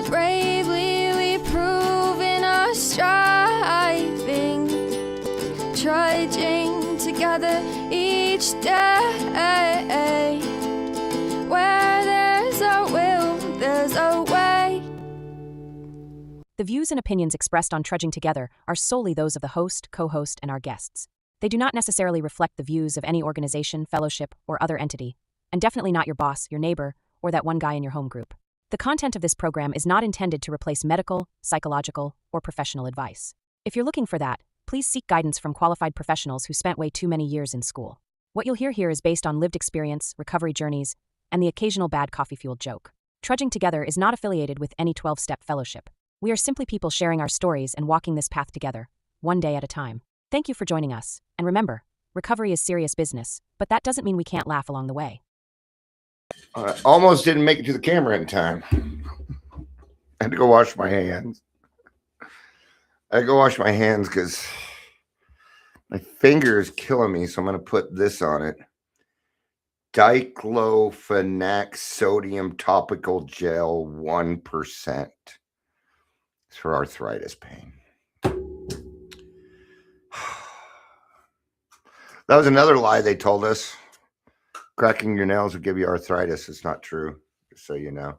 Bravely we prove in our striving, trudging together each day. Where there's a will, there's a way. The views and opinions expressed on Trudging Together are solely those of the host, co-host, and our guests. They do not necessarily reflect the views of any organization, fellowship, or other entity, and definitely not your boss, your neighbor, or that one guy in your home group. The content of this program is not intended to replace medical, psychological, or professional advice. If you're looking for that, please seek guidance from qualified professionals who spent way too many years in school. What you'll hear here is based on lived experience, recovery journeys, and the occasional bad coffee-fueled joke. Trudging Together is not affiliated with any 12-step fellowship. We are simply people sharing our stories and walking this path together, one day at a time. Thank you for joining us, and remember, recovery is serious business, but that doesn't mean we can't laugh along the way. Almost didn't make it to the camera in time. I had to go wash my hands. Because my finger is killing me, so I'm going to put this on it. Diclofenac sodium topical gel 1%. It's for arthritis pain. That was another lie they told us. Cracking your nails would give you arthritis. It's not true, just so you know.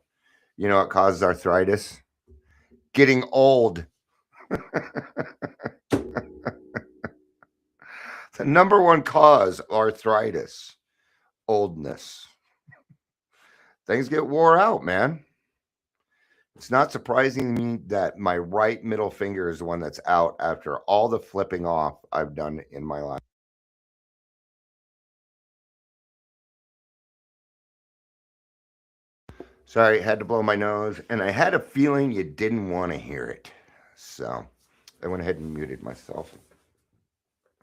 You know what causes arthritis? Getting old. The number one cause of arthritis, oldness. Things get wore out, man. It's not surprising to me that my right middle finger is the one that's out after all the flipping off I've done in my life. Sorry, had to blow my nose, and I had a feeling you didn't want to hear it. So I went ahead and muted myself.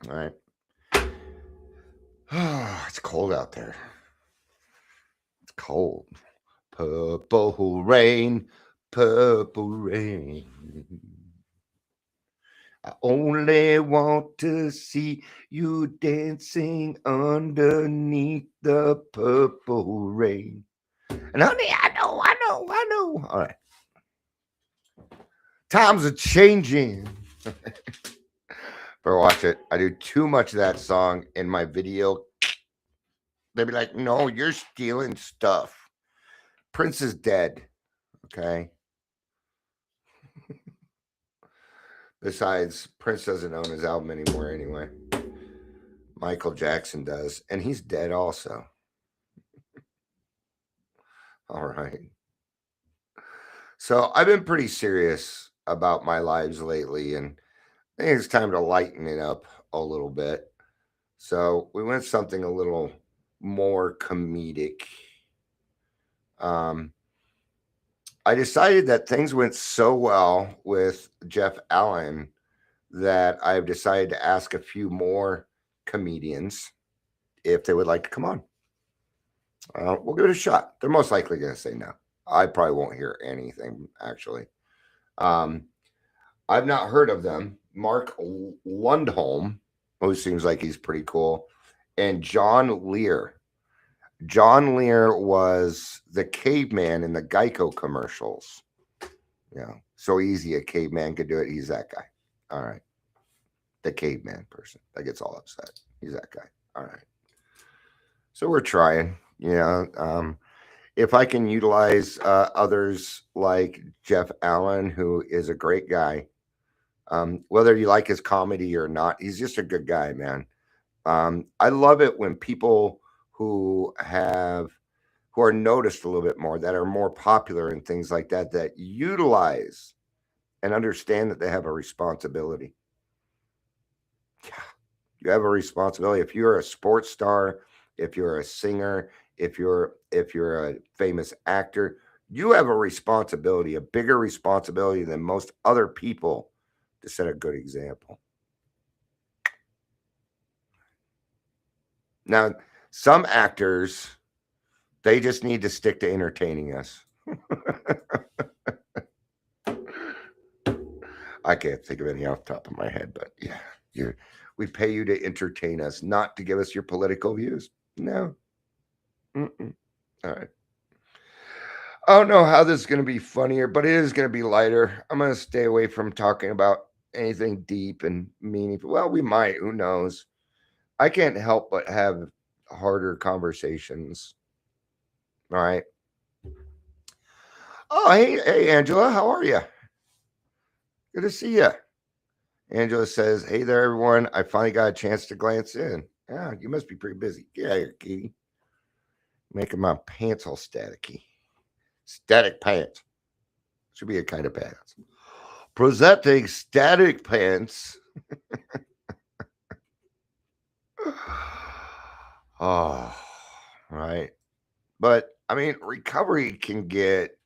All right. It's cold out there. It's cold. Purple rain, purple rain. I only want to see you dancing underneath the purple rain. And honey, I know. All right. Times are changing. Better watch it. I do too much of that song in my video. They'd be like, no, you're stealing stuff. Prince is dead. Okay. Besides, Prince doesn't own his album anymore anyway. Michael Jackson does. And he's dead also. All right. So I've been pretty serious about my lives lately, and I think it's time to lighten it up a little bit. So we went something a little more comedic. I decided that things went so well with Jeff Allen that I've decided to ask a few more comedians if they would like to come on. We'll give it a shot. They're most likely going to say no. I probably won't hear anything, actually. I've not heard of them. Mark Lundholm, who seems like he's pretty cool, and John Lear. John Lear was the caveman in the Geico commercials. Yeah, so easy a caveman could do it. He's that guy. All right. The caveman person that gets all upset. He's that guy. All right. So we're trying. If I can utilize others like Jeff Allen, who is a great guy, whether you like his comedy or not, he's just a good guy, man. I love it when people who are noticed a little bit more, that are more popular and things like that, that utilize and understand that they have a responsibility. Yeah, you have a responsibility. If you're a sports star, if you're a singer, if you're a famous actor, you have a responsibility, a bigger responsibility than most other people, to set a good example. Now, some actors, they just need to stick to entertaining us. I can't think of any off the top of my head, but yeah, we pay you to entertain us, not to give us your political views. No. All right. I don't know how this is going to be funnier, but it is going to be lighter. I'm going to stay away from talking about anything deep and meaningful. Well, we might. Who knows? I can't help but have harder conversations. All right. Oh, hey, Angela. How are you? Good to see you. Angela says, "Hey there, everyone. I finally got a chance to glance in. Yeah, you must be pretty busy. Get out of here, Katie. Making my pants all staticky. Static pants. Should be a kind of pants. Presenting static pants." Oh, right. But I mean, recovery can get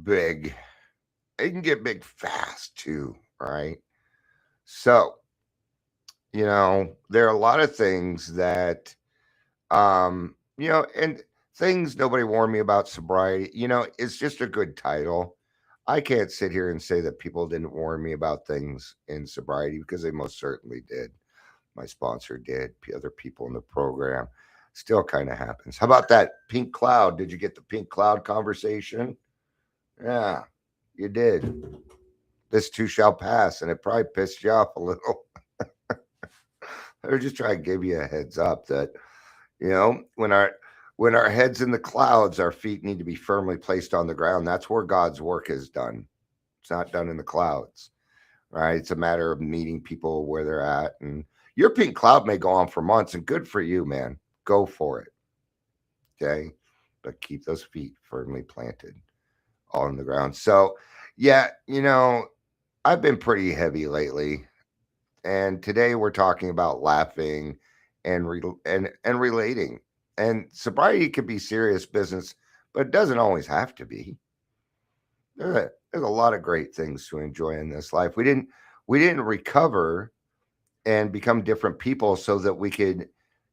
big. It can get big fast too, right? So, there are a lot of things that, and things nobody warned me about sobriety. It's just a good title. I can't sit here and say that people didn't warn me about things in sobriety because they most certainly did. My sponsor did, other people in the program. Still kind of happens. How about that pink cloud? Did you get the pink cloud conversation? Yeah, you did. This too shall pass, and it probably pissed you off a little. I was just trying to give you a heads up that when our heads in the clouds, our feet need to be firmly placed on the ground. That's where God's work is done. It's not done in the clouds, right? It's a matter of meeting people where they're at, and your pink cloud may go on for months, and good for you, man. Go for it. Okay. But keep those feet firmly planted on the ground. So, yeah, I've been pretty heavy lately. And today we're talking about laughing and relating. And sobriety can be serious business, but it doesn't always have to be. There's a lot of great things to enjoy in this life. We didn't recover and become different people so that we could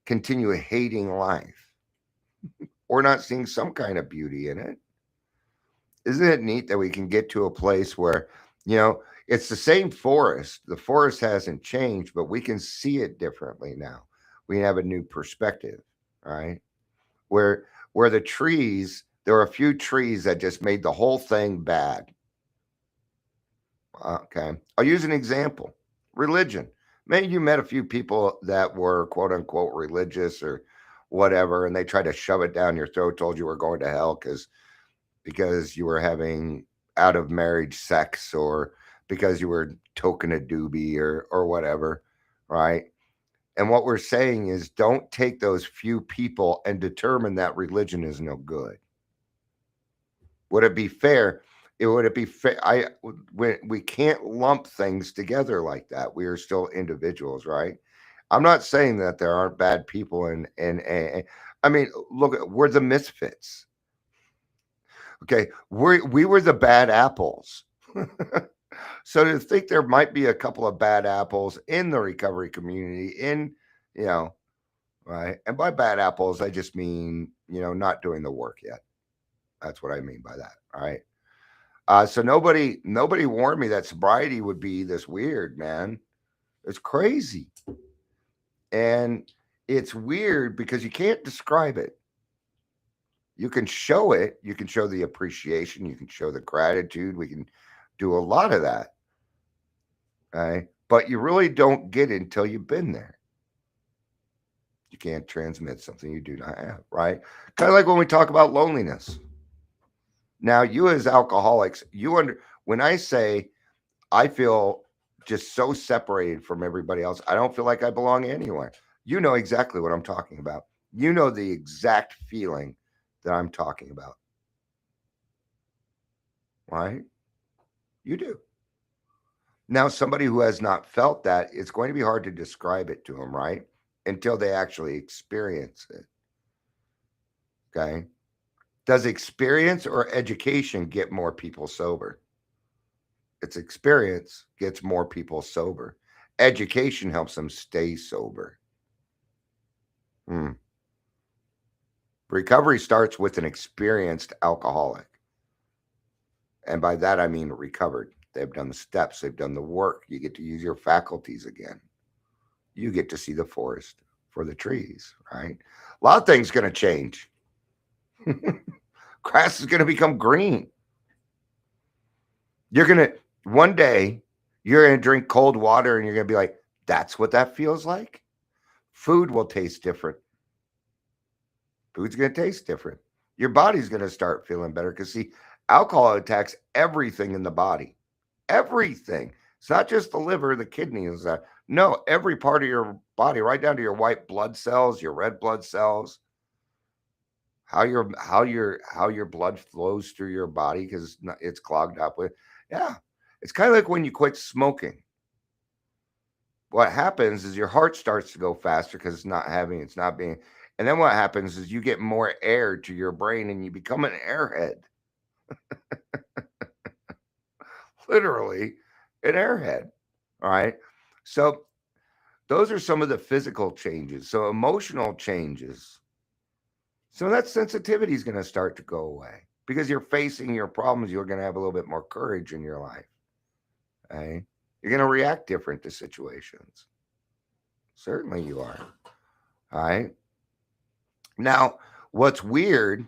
continue hating life or not seeing some kind of beauty in it. Isn't it neat that we can get to a place where, it's the same forest. The forest hasn't changed, but we can see it differently now. We have a new perspective, right? Where the trees, there are a few trees that just made the whole thing bad. Okay. I'll use an example. Religion. Maybe you met a few people that were quote unquote religious or whatever, and they tried to shove it down your throat, told you were going to hell because you were having out of marriage sex or because you were toking a doobie or whatever, right? And what we're saying is don't take those few people and determine that religion is no good. Would it be fair? Would it be fair? We can't lump things together like that. We are still individuals, right? I'm not saying that there aren't bad people and I mean, look, we're the misfits. Okay, we were the bad apples. So to think there might be a couple of bad apples in the recovery community, right? And by bad apples, I just mean, not doing the work yet. That's what I mean by that. All right. So nobody warned me that sobriety would be this weird, man. It's crazy. And it's weird because you can't describe it. You can show it. You can show the appreciation. You can show the gratitude. We can do a lot of that. Right? But you really don't get it until you've been there. You can't transmit something you do not have, right? Kind of like when we talk about loneliness. Now, you as alcoholics, when I say I feel just so separated from everybody else, I don't feel like I belong anywhere. You know exactly what I'm talking about. You know the exact feeling that I'm talking about. Right? You do. Now, somebody who has not felt that, it's going to be hard to describe it to them, right? Until they actually experience it. Okay. Does experience or education get more people sober? It's experience gets more people sober. Education helps them stay sober. Recovery starts with an experienced alcoholic. And by that, I mean recovered. They've done the steps. They've done the work. You get to use your faculties again. You get to see the forest for the trees, right? A lot of things going to change. Grass is going to become green. One day, you're going to drink cold water and you're going to be like, that's what that feels like? Food will taste different. Food's going to taste different. Your body's going to start feeling better because, see, alcohol attacks everything in the body. Everything. It's not just the liver, the kidneys. No, every part of your body, right down to your white blood cells, your red blood cells, how your blood flows through your body because it's clogged up with. Yeah, it's kind of like when you quit smoking. What happens is your heart starts to go faster because it's not being. And then what happens is you get more air to your brain and you become an airhead. Literally an airhead. All right. So those are some of the physical changes. So emotional changes. So that sensitivity is going to start to go away because you're facing your problems. You're going to have a little bit more courage in your life. Okay. You're going to react different to situations. Certainly you are. All right. Now, what's weird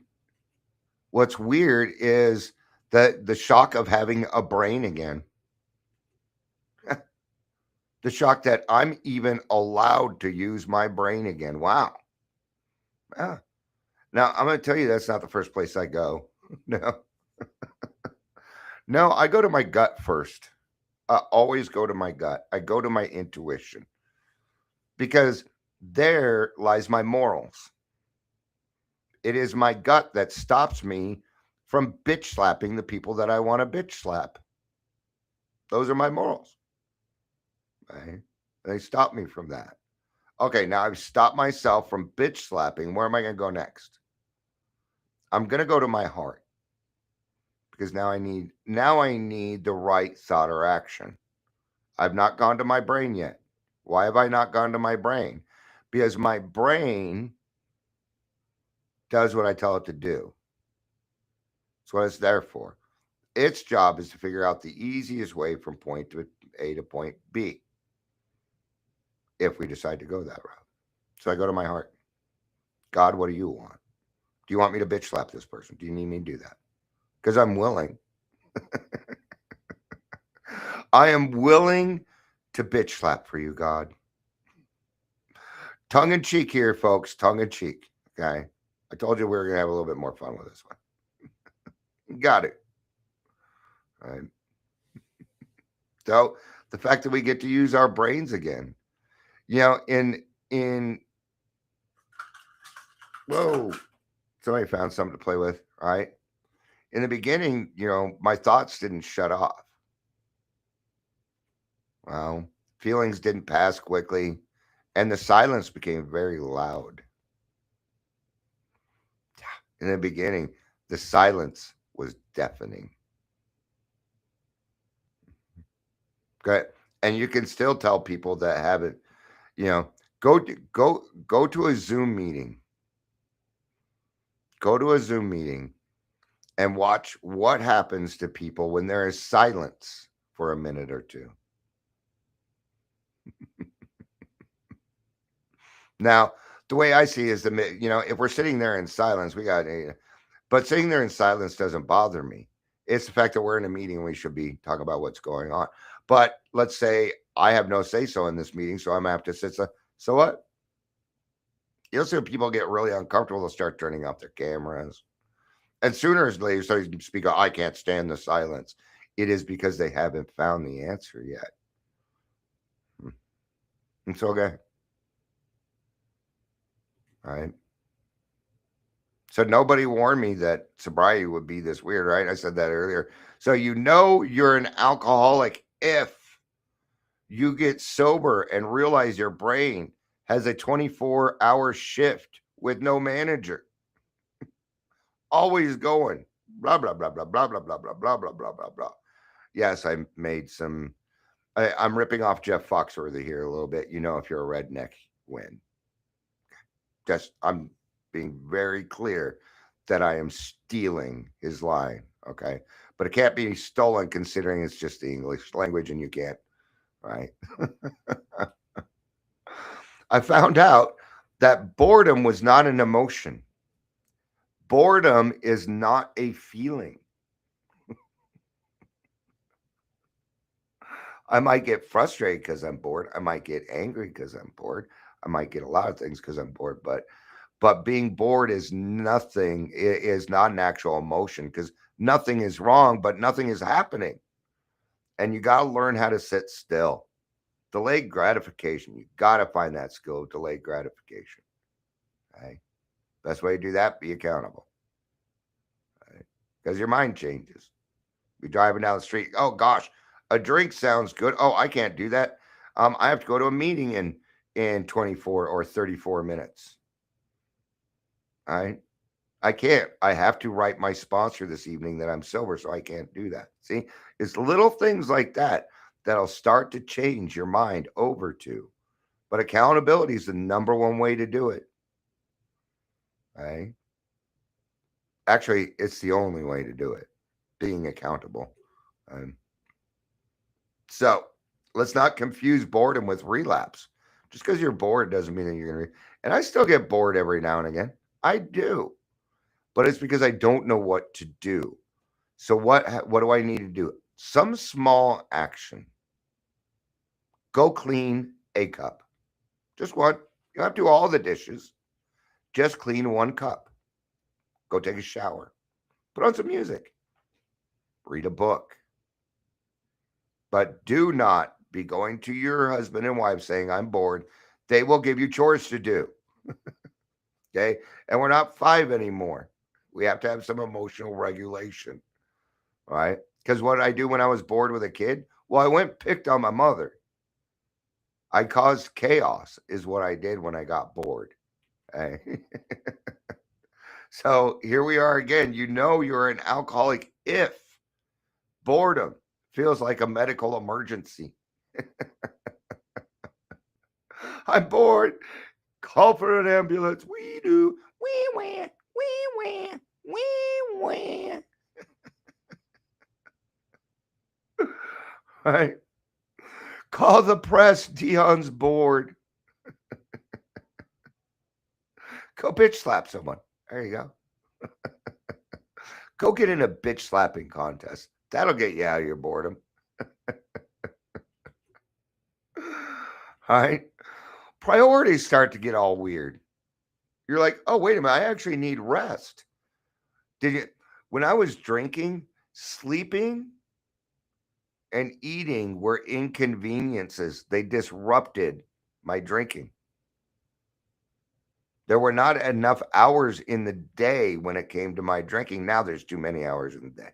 is the shock of having a brain again. The shock that I'm even allowed to use my brain again. Wow. Yeah. Now, I'm going to tell you that's not the first place I go. No. No, I go to my gut first. I always go to my gut. I go to my intuition because there lies my morals. It is my gut that stops me from bitch slapping the people that I want to bitch slap. Those are my morals. Right? They stop me from that. Okay, now I've stopped myself from bitch slapping. Where am I going to go next? I'm going to go to my heart because now I need the right thought or action. I've not gone to my brain yet. Why have I not gone to my brain? Because my brain does what I tell it to do. That's what it's there for. Its job is to figure out the easiest way from point A to point B if we decide to go that route. So I go to my heart. God, what do you want? Do you want me to bitch slap this person? Do you need me to do that? Because I'm willing. I am willing to bitch slap for you, God. Tongue in cheek here, folks. Tongue in cheek. Okay. I told you we were going to have a little bit more fun with this one. Got it. All right. So the fact that we get to use our brains again, whoa, somebody found something to play with. All right. In the beginning, my thoughts didn't shut off. Well, feelings didn't pass quickly, and the silence became very loud. In the beginning, the silence was deafening. Okay. And you can still tell people that haven't, go to a Zoom meeting. Go to a Zoom meeting and watch what happens to people when there is silence for a minute or two. Now, the way I see it is if we're sitting there in silence, but sitting there in silence doesn't bother me. It's the fact that we're in a meeting and we should be talking about what's going on. But let's say I have no say-so in this meeting, so I'm going to have to sit. So what? You'll see when people get really uncomfortable, they'll start turning off their cameras. And sooner or later, so you speak, I can't stand the silence. It is because they haven't found the answer yet. It's okay. All right. So nobody warned me that sobriety would be this weird, right? I said that earlier. So you're an alcoholic if you get sober and realize your brain has a 24-hour shift with no manager. Always going. Blah, blah, blah, blah, blah, blah, blah, blah, blah, blah, blah, blah, blah. Yes, I made some. I'm ripping off Jeff Foxworthy here a little bit. If you're a redneck, win. I'm being very clear that I am stealing his line, okay? But it can't be stolen considering it's just the English language and you can't, right? I found out that boredom was not an emotion. Boredom is not a feeling. I might get frustrated because I'm bored. I might get angry because I'm bored. I might get a lot of things because I'm bored. But being bored is nothing. It is not an actual emotion because nothing is wrong, but nothing is happening. And you got to learn how to sit still. Delayed gratification. You got to find that skill of delayed gratification. Okay. Best way to do that, be accountable. Because your mind changes. You're driving down the street. Oh gosh, a drink sounds good. Oh, I can't do that. I have to go to a meeting in 24 or 34 minutes. All right. I can't. I have to write my sponsor this evening that I'm sober, so I can't do that. See, it's little things like that that'll start to change your mind over to. But accountability is the number one way to do it. Right? Actually, it's the only way to do it. Being accountable. So let's not confuse boredom with relapse. Just because you're bored doesn't mean that you're going to. And I still get bored every now and again. I do. But it's because I don't know what to do. So what do I need to do? Some small action. Go clean a cup. Just one. You don't have to do all the dishes. Just clean one cup. Go take a shower. Put on some music. Read a book. But do not be going to your husband and wife saying, I'm bored. They will give you chores to do. Okay? And we're not 5 anymore. We have to have some emotional regulation. Right? Because what I do when I was bored with a kid, well, I went and picked on my mother. I caused chaos is what I did when I got bored. Okay? So here we are again. You know you're an alcoholic if boredom feels like a medical emergency. I'm bored. Call for an ambulance. We do. We win. We win. We win. Right? Call the press. Dion's bored. Go bitch slap someone. There you go. Go get in a bitch slapping contest. That'll get you out of your boredom. All right. Priorities start to get all weird. You're like, oh, wait a minute. I actually need rest. When I was drinking, sleeping and eating were inconveniences. They disrupted my drinking. There were not enough hours in the day when it came to my drinking. Now there's too many hours in the day.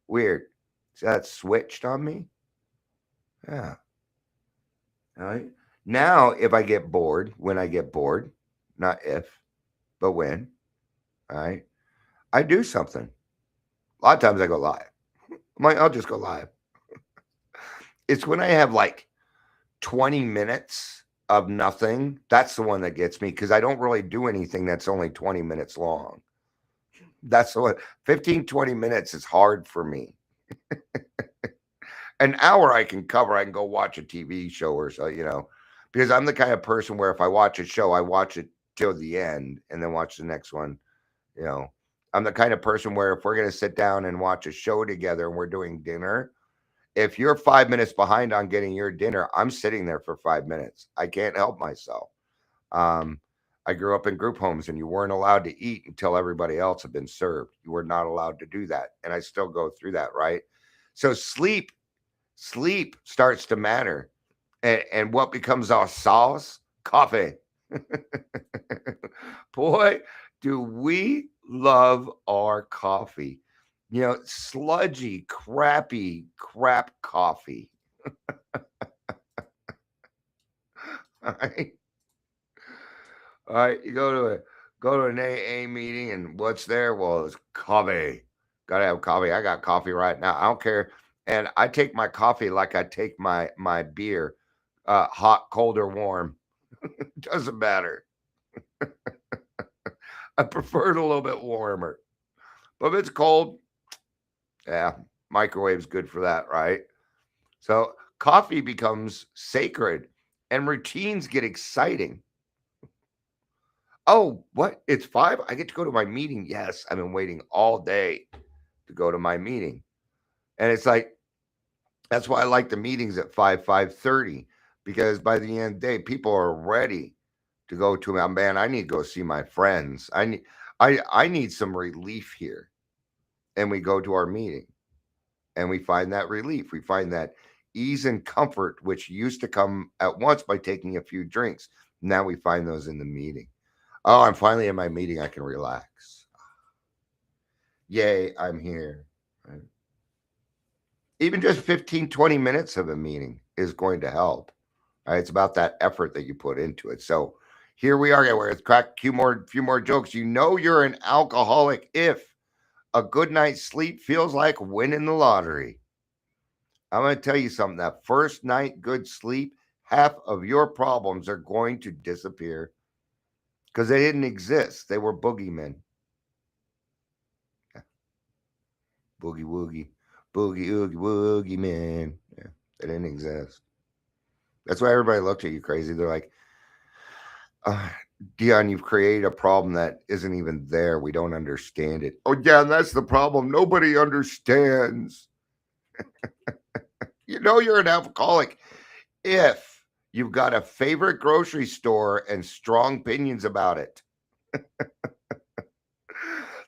Weird. So that switched on me? Yeah. All right. Now, if I get bored, when I get bored, not if, but when, all right, I do something. A lot of times I go live. I'll just go live. It's when I have like 20 minutes of nothing. That's the one that gets me because I don't really do anything that's only 20 minutes long. That's the one. 15, 20 minutes is hard for me. An hour I can cover. I can go watch a TV show or so, because I'm the kind of person where if I watch a show, I watch it till the end and then watch the next one. I'm the kind of person where if we're going to sit down and watch a show together and we're doing dinner, if you're 5 minutes behind on getting your dinner, I'm sitting there for 5 minutes. I can't help myself. I grew up in group homes and you weren't allowed to eat until everybody else had been served. You were not allowed to do that. And I still go through that, right? So sleep starts to matter. And what becomes our sauce? Coffee. Boy, do we love our coffee. Sludgy, crappy, crap coffee. All right. You go to an AA meeting and what's there? Well, it's coffee. Gotta have coffee. I got coffee right now. I don't care. And I take my coffee like I take my beer, hot, cold, or warm. Doesn't matter. I prefer it a little bit warmer. But if it's cold, yeah, microwave's good for that, right? So coffee becomes sacred and routines get exciting. Oh, what? It's 5? I get to go to my meeting. Yes, I've been waiting all day to go to my meeting. And it's like, that's why I like the meetings at 5:30, because by the end of the day, people are ready to go to my man. I need to go see my friends. I need some relief here. And we go to our meeting and we find that relief. We find that ease and comfort, which used to come at once by taking a few drinks. Now we find those in the meeting. Oh, I'm finally in my meeting. I can relax. Yay, I'm here. Right? Even just 15, 20 minutes of a meeting is going to help. Right? It's about that effort that you put into it. So here we are. Where it's crack a few more jokes. You know you're an alcoholic if a good night's sleep feels like winning the lottery. I'm going to tell you something. That first night good sleep, half of your problems are going to disappear because they didn't exist. They were boogeymen. Yeah. Boogie woogie, boogie oogie woogie man. Yeah, they didn't exist. That's why everybody looked at you crazy. They're like, Dion, you've created a problem that isn't even there. We don't understand it. Oh, yeah, and that's the problem. Nobody understands. You know you're an alcoholic if you've got a favorite grocery store and strong opinions about it.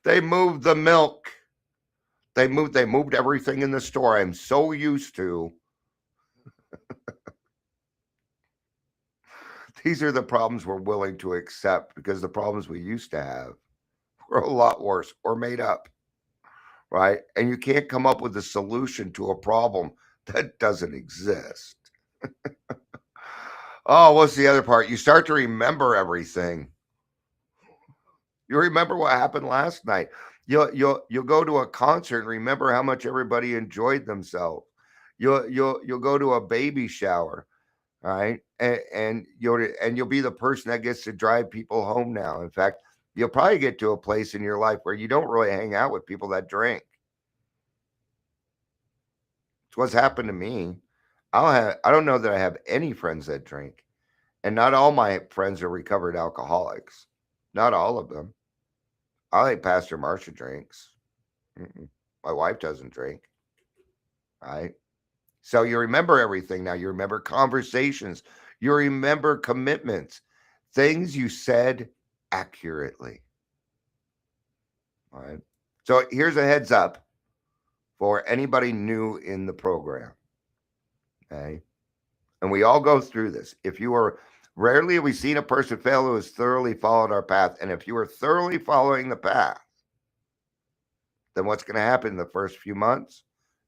They moved the milk. They moved everything in the store. I'm so used to. These are the problems we're willing to accept because the problems we used to have were a lot worse or made up, right? And you can't come up with a solution to a problem that doesn't exist. Oh, what's the other part? You start to remember everything. You remember what happened last night. You'll go to a concert and remember how much everybody enjoyed themselves. You'll go to a baby shower, right? And you'll be the person that gets to drive people home now. In fact, you'll probably get to a place in your life where you don't really hang out with people that drink. It's what's happened to me. I don't know that I have any friends that drink. And not all my friends are recovered alcoholics. Not all of them. I think Pastor Marcia drinks. Mm-mm. My wife doesn't drink. Right? So you remember everything now. You remember conversations. You remember commitments, things you said accurately. All right. So here's a heads up for anybody new in the program. Okay. And we all go through this. If you are rarely have we seen a person fail who has thoroughly followed our path. And if you are thoroughly following the path, then what's going to happen in the first few months?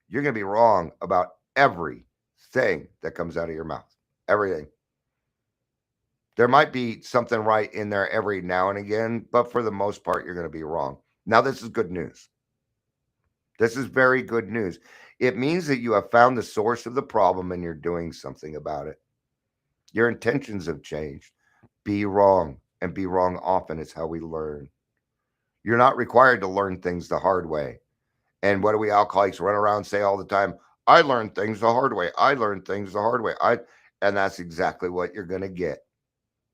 You're going to be wrong about everything that comes out of your mouth. Everything. There might be something right in there every now and again, but for the most part, you're going to be wrong. Now, this is good news. This is very good news. It means that you have found the source of the problem and you're doing something about it. Your intentions have changed. Be wrong and be wrong often is how we learn. You're not required to learn things the hard way. And what do we alcoholics run around and say all the time? I learned things the hard way. I learned things the hard way. And that's exactly what you're going to get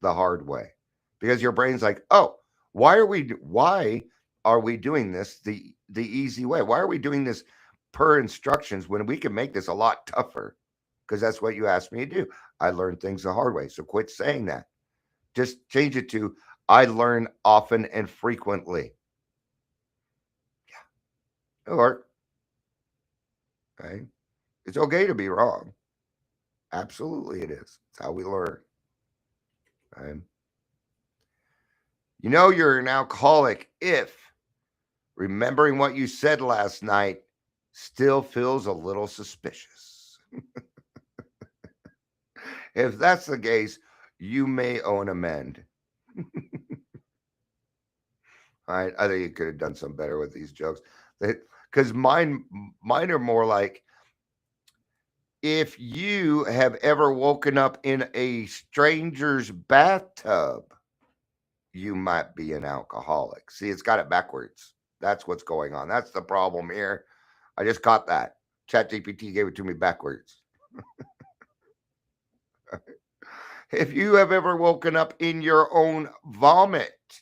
the hard way. Because your brain's like, "Oh, why are we doing this the easy way? Why are we doing this per instructions when we can make this a lot tougher?" Because that's what you asked me to do. I learned things the hard way. So quit saying that. Just change it to I learn often and frequently. Yeah. It'll work. Okay. It's okay to be wrong. Absolutely it is. It's how we learn. Okay. You know you're an alcoholic if remembering what you said last night still feels a little suspicious. If that's the case, you may owe an amend. I think you could have done some better with these jokes. Because mine are more like, if you have ever woken up in a stranger's bathtub, you might be an alcoholic. See, it's got it backwards. That's what's going on. That's the problem here. I just caught that. ChatGPT gave it to me backwards. If you have ever woken up in your own vomit,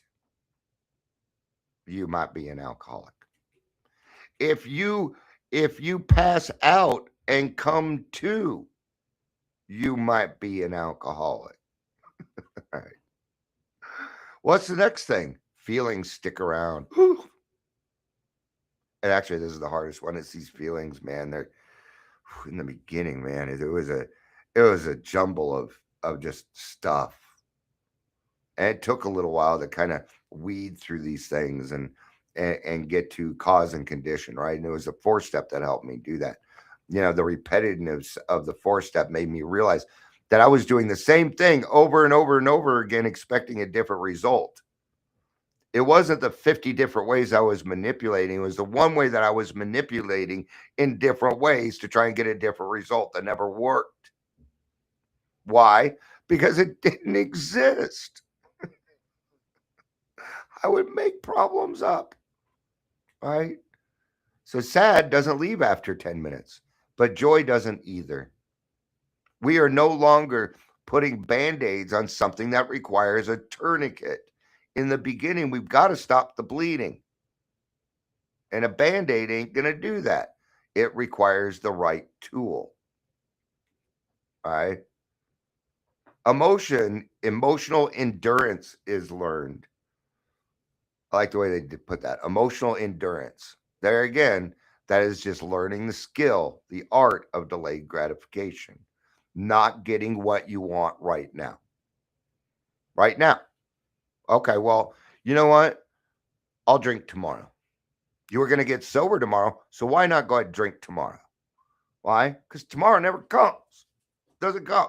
you might be an alcoholic. If you pass out and come to, you might be an alcoholic. All right. What's the next thing? Feelings stick around. And actually, this is the hardest one. It's these feelings, man. They're in the beginning, man. It was a jumble of just stuff. And it took a little while to kind of weed through these things and get to cause and condition, right? And it was a 4-step that helped me do that. The repetitiveness of the 4-step made me realize that I was doing the same thing over and over and over again, expecting a different result. It wasn't the 50 different ways I was manipulating. It was the one way that I was manipulating in different ways to try and get a different result that never worked. Why? Because it didn't exist. I would make problems up, right? So sad doesn't leave after 10 minutes, but joy doesn't either. We are no longer putting Band-Aids on something that requires a tourniquet. In the beginning, we've got to stop the bleeding. And a Band-Aid ain't going to do that. It requires the right tool. All right? Emotional endurance is learned. I like the way they put that. Emotional endurance. There again, that is just learning the skill, the art of delayed gratification. Not getting what you want right now. Right now. Okay, well, you know what? I'll drink tomorrow. You were going to get sober tomorrow, so why not go ahead and drink tomorrow? Why? Because tomorrow never comes. Doesn't come.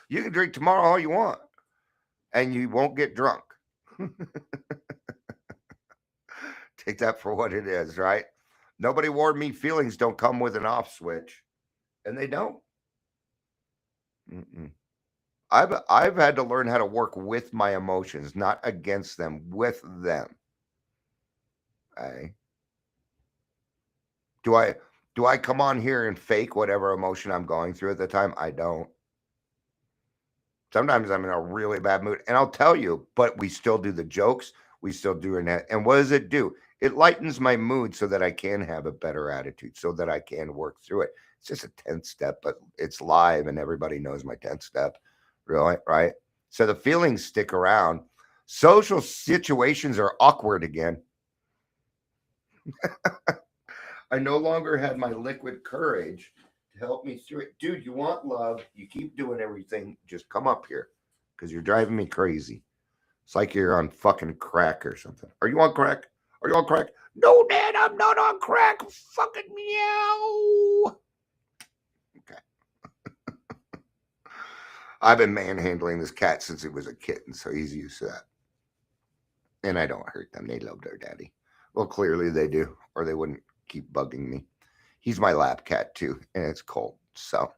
You can drink tomorrow all you want, and you won't get drunk. Take that for what it is, right? Nobody warned me feelings don't come with an off switch, and they don't. Mm-mm. I've had to learn how to work with my emotions, not against them, with them. Okay. Do I come on here and fake whatever emotion I'm going through at the time? I don't. Sometimes I'm in a really bad mood, and I'll tell you, but we still do the jokes. We still do it. And what does it do? It lightens my mood so that I can have a better attitude, so that I can work through it. It's just a 10th step, but it's live and everybody knows my 10th step. Really, right? So the feelings stick around. Social situations are awkward again. I no longer have my liquid courage to help me through it. Dude, you want love. You keep doing everything. Just come up here because you're driving me crazy. It's like you're on fucking crack or something. Are you on crack? Are you on crack? No, Dad, I'm not on crack. Fucking meow. Okay. I've been manhandling this cat since he was a kitten, so he's used to that. And I don't hurt them. They love their daddy. Well, clearly they do, or they wouldn't keep bugging me. He's my lap cat too, and it's cold. So, all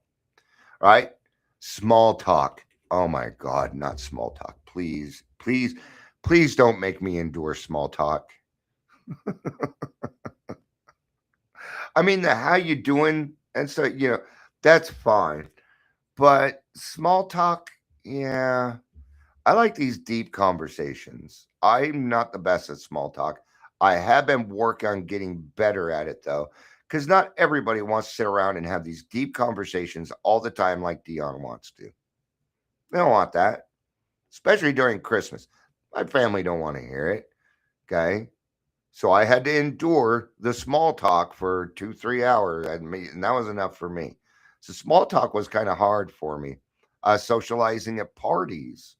right. Small talk. Oh my God, not small talk. Please, please, please don't make me endure small talk. I mean, the how you doing and so, that's fine. But small talk, yeah. I like these deep conversations. I'm not the best at small talk. I have been working on getting better at it though, because not everybody wants to sit around and have these deep conversations all the time like Dion wants to. They don't want that, especially during Christmas. My family don't want to hear it. Okay. So I had to endure the small talk for 2, 3 hours, and that was enough for me. So small talk was kind of hard for me. Socializing at parties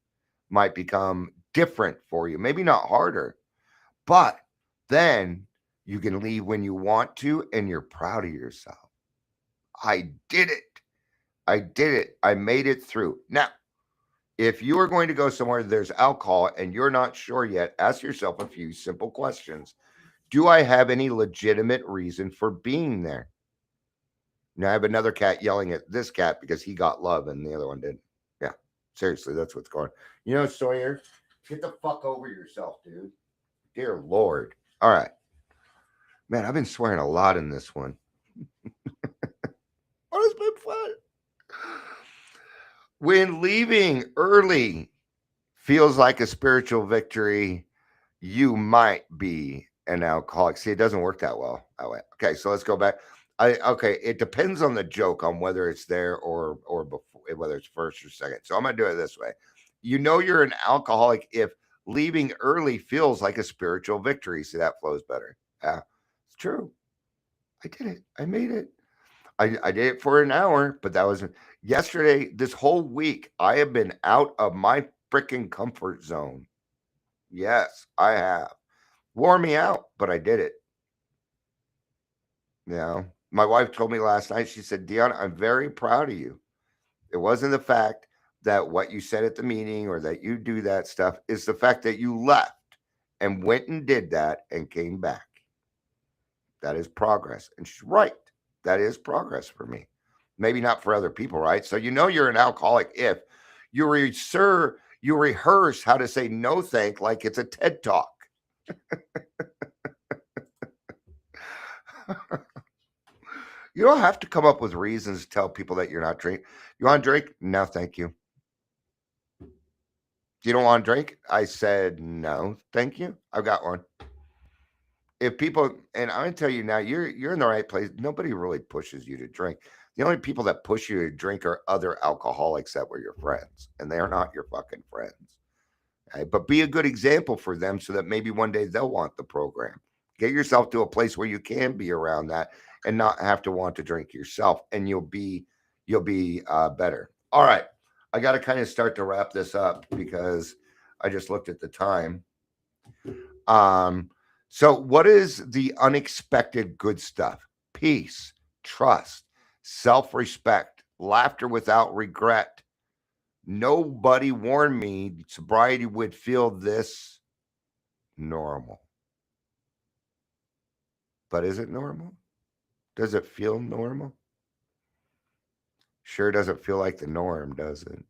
might become different for you. Maybe not harder, but then you can leave when you want to and you're proud of yourself. I did it. I did it. I made it through. Now, if you are going to go somewhere there's alcohol and you're not sure yet, ask yourself a few simple questions. Do I have any legitimate reason for being there? Now, I have another cat yelling at this cat because he got love and the other one didn't. Yeah, seriously, that's what's going on. Sawyer, get the fuck over yourself, dude. Dear Lord. All right. Man, I've been swearing a lot in this one. But it's been fun. When leaving early feels like a spiritual victory, you might be an alcoholic. See, it doesn't work that well that way. Okay, so let's go back. Okay, it depends on the joke on whether it's there or before, whether it's first or second. So I'm gonna do it this way. You know you're an alcoholic if leaving early feels like a spiritual victory. See, that flows better. Yeah, it's true. I did it. I made it. I did it for an hour, but that was yesterday. This whole week, I have been out of my freaking comfort zone. Yes, I have. Wore me out, but I did it. You know, my wife told me last night, she said, Dion, I'm very proud of you. It wasn't the fact that what you said at the meeting or that you do that stuff, is the fact that you left and went and did that and came back. That is progress. And she's right. That is progress for me. Maybe not for other people, right? So you know you're an alcoholic if you rehearse how to say no thank like it's a TED talk. You don't have to come up with reasons to tell people that you're not drinking. You want to drink? No, thank you. You don't want to drink? I said no, thank you. I've got one. If people, and I'm gonna tell you now, you're in the right place. Nobody really pushes you to drink. The only people that push you to drink are other alcoholics that were your friends, and they are not your fucking friends. Okay? But be a good example for them so that maybe one day they'll want the program. Get yourself to a place where you can be around that and not have to want to drink yourself, and you'll be better. All right, I got to kind of start to wrap this up because I just looked at the time. So what is the unexpected good stuff? Peace, trust, self-respect, laughter without regret. Nobody warned me sobriety would feel this normal. But is it normal? Does it feel normal? Sure doesn't feel like the norm, does it?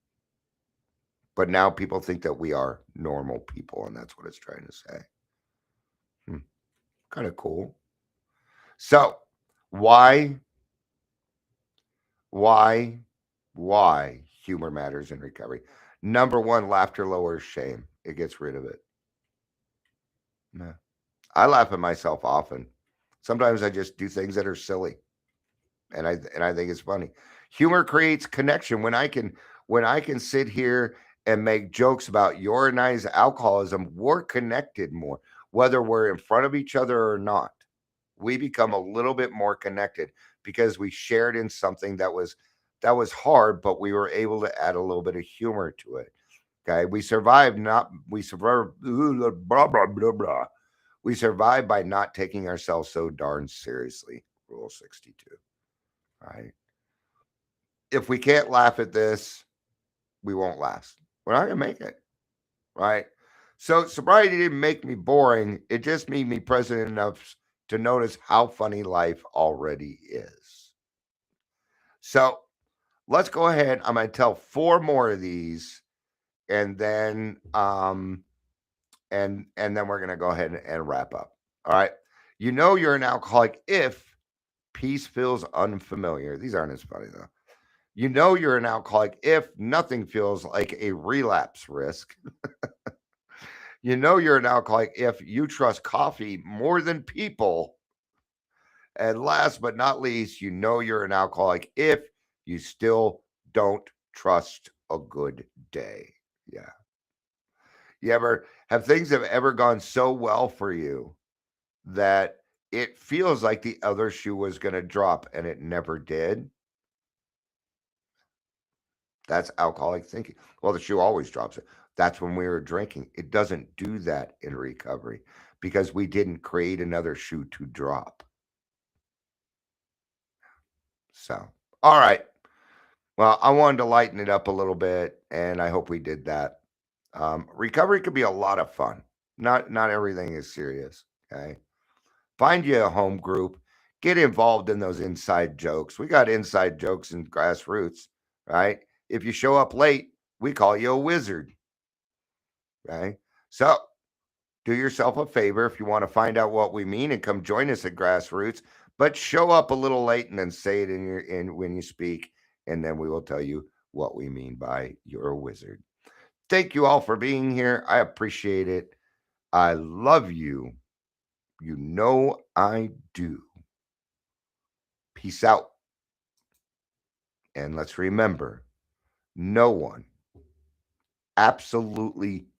But now people think that we are normal people, and that's what it's trying to say. Kind of cool. So, why humor matters in recovery? Number one, laughter lowers shame. It gets rid of it. Yeah. I laugh at myself often. Sometimes I just do things that are silly, and I think it's funny. Humor creates connection. When I can sit here and make jokes about your and I's alcoholism, we're connected more, whether we're in front of each other or not. We become a little bit more connected because we shared in something that was hard, but we were able to add a little bit of humor to it. Okay, we survived blah blah blah blah. We survived by not taking ourselves so darn seriously. Rule 62. Right. If we can't laugh at this, we won't last. We're not gonna make it. Right. So sobriety didn't make me boring. It just made me present enough to notice how funny life already is. So let's go ahead. I'm going to tell four more of these, and then and then we're going to go ahead and wrap up. All right. You know you're an alcoholic if peace feels unfamiliar. These aren't as funny though. You know you're an alcoholic if nothing feels like a relapse risk. You know you're an alcoholic if you trust coffee more than people. And last but not least, you know you're an alcoholic if you still don't trust a good day. Yeah. Have things have ever gone so well for you that it feels like the other shoe was going to drop and it never did? That's alcoholic thinking. Well, the shoe always drops it. That's when we were drinking. It doesn't do that in recovery because we didn't create another shoe to drop. So, all right. Well, I wanted to lighten it up a little bit, and I hope we did that. Recovery could be a lot of fun. Not everything is serious. Okay. Find you a home group. Get involved in those inside jokes. We got inside jokes in grassroots, right? If you show up late, we call you a wizard. Okay. So do yourself a favor if you want to find out what we mean and come join us at grassroots, but show up a little late and then say it in when you speak, and then we will tell you what we mean by you're a wizard. Thank you all for being here. I appreciate it. I love you. You know I do. Peace out. And let's remember, no one, absolutely